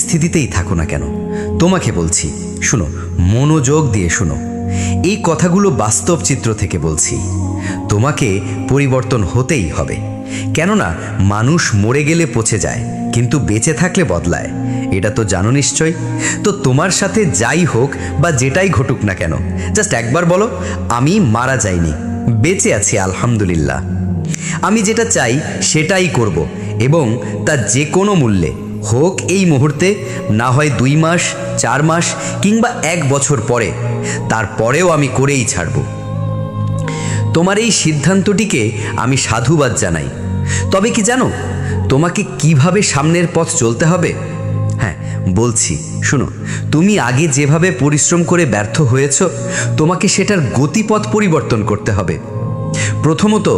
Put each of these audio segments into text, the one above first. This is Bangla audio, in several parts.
স্থিতিতেই থাকো না কেন, তোমাকে বলছি, শুনো, মনোযোগ দিয়ে শুনো। এই কথাগুলো বাস্তব চিত্র থেকে বলছি। তোমাকে পরিবর্তন হতেই হবে, কেননা মানুষ মরে গেলে পচে যায়, কিন্তু বেঁচে থাকলে বদলায়। এটা তো জানো নিশ্চয়। তো তোমার সাথে যাই হোক বা যেটাই ঘটুক না কেন, জাস্ট একবার বলো, আমি মারা যাইনি, বেঁচে আছি আলহামদুলিল্লাহ। আমি যেটা চাই সেটাই করব, এবং তা যে কোনো মূল্যে হোক। এই মুহূর্তে, না হয় 2 মাস, 4 মাস কিংবা 1 বছর পরে, তারপরেও আমি করেই ছাড়ব। তোমার এই সিদ্ধান্তটিকে আমি সাধুবাদ জানাই। তবে কি জানো তোমাকে কিভাবে সামনের পথ চলতে হবে? হ্যাঁ, বলছি, শুনো। তুমি আগে যেভাবে পরিশ্রম করে ব্যর্থ হয়েছ, তোমাকে সেটার গতিপথ পরিবর্তন করতে হবে। প্রথমত,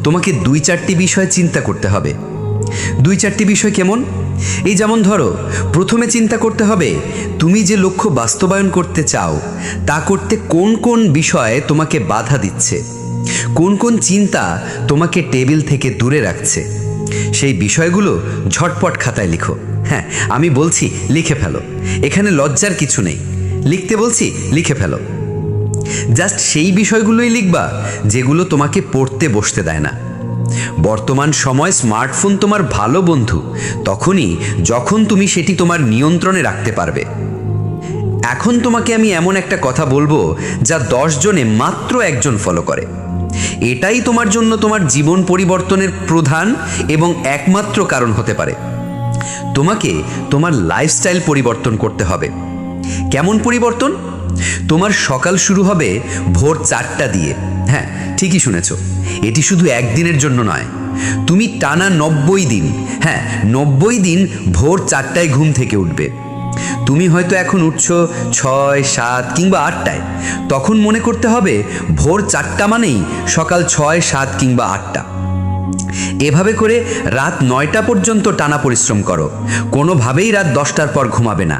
তোমাকে 2-4টি বিষয় চিন্তা করতে হবে। 2-4টি বিষয় কেমন? এই যেমন ধরো, প্রথমে চিন্তা করতে হবে তুমি যে লক্ষ্য বাস্তবায়ন করতে চাও, তা করতে কোন কোন বিষয় তোমাকে বাধা দিচ্ছে, কোন কোন চিন্তা তোমাকে টেবিল থেকে দূরে রাখছে। সেই বিষয়গুলো ঝটপট খাতায় লিখো। হ্যাঁ, আমি বলছি লিখে ফেলো, এখানে লজ্জার কিছু নেই। লিখতে বলছি, লিখে ফেলো। জাস্ট সেই বিষয়গুলোই লিখবা যেগুলো তোমাকে পড়তে বসতে দেয় না। বর্তমান সময় স্মার্টফোন তোমার ভালো বন্ধু তখনই যখন তুমি সেটি তোমার নিয়ন্ত্রণে রাখতে পারবে। এখন তোমাকে আমি এমন একটা কথা বলবো যা 10 জনে মাত্র 1 জন ফলো করে। এটাই তোমার জন্য তোমার জীবন পরিবর্তনের প্রধান এবং একমাত্র কারণ হতে পারে। তোমাকে তোমার লাইফস্টাইল পরিবর্তন করতে হবে। কেমন পরিবর্তন? তোমার সকাল শুরু হবে ভোর 4টা দিয়ে। হ্যাঁ, ঠিকই শুনেছ, এটি শুধু একদিনের জন্য নয়। তুমি টানা 90 দিন, হ্যাঁ 90 দিন ভোর 4টায় ঘুম থেকে উঠবে। তুমি হয়তো এখন উঠছো 6, 7 কিংবা 8টায়। তখন মনে করতে হবে ভোর 4টা মানেই সকাল 6, 7 কিংবা 8টা। এভাবে করে রাত 9টা পর্যন্ত টানা পরিশ্রম করো। কোনোভাবেই রাত 10টার পর ঘুমাবে না।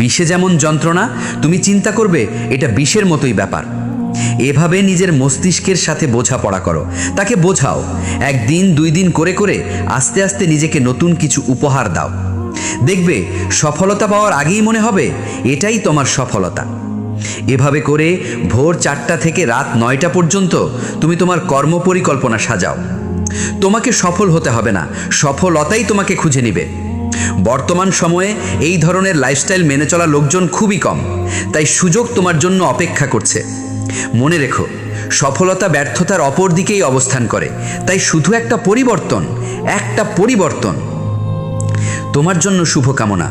বিষে যেমন যন্ত্রণা, তুমি চিন্তা করবে এটা বিষের মতোই ব্যাপার। এভাবে নিজের মস্তিষ্কের সাথে বোঝাপড়া করো, তাকে বোঝাও। 1 দিন 2 দিন করে করে আস্তে আস্তে নিজেকে নতুন কিছু উপহার দাও। দেখবে সফলতা পাওয়ার আগেই মনে হবে এটাই তোমার সফলতা। এভাবে করে ভোর 4টা থেকে রাত 9টা পর্যন্ত তুমি তোমার কর্মপরিকল্পনা সাজাও। তোমাকে সফল হতে হবে না, সফলতাই তোমাকে খুঁজে নেবে। বর্তমান সময়ে এই ধরনের লাইফস্টাইল মেনে চলা লোকজন খুবই কম, তাই সুযোগ তোমার জন্য অপেক্ষা করছে। মনে রেখো, সফলতা ব্যর্থতার অপর দিকেই অবস্থান করে। তাই শুধু একটা পরিবর্তন তোমার জন্য শুভকামনা।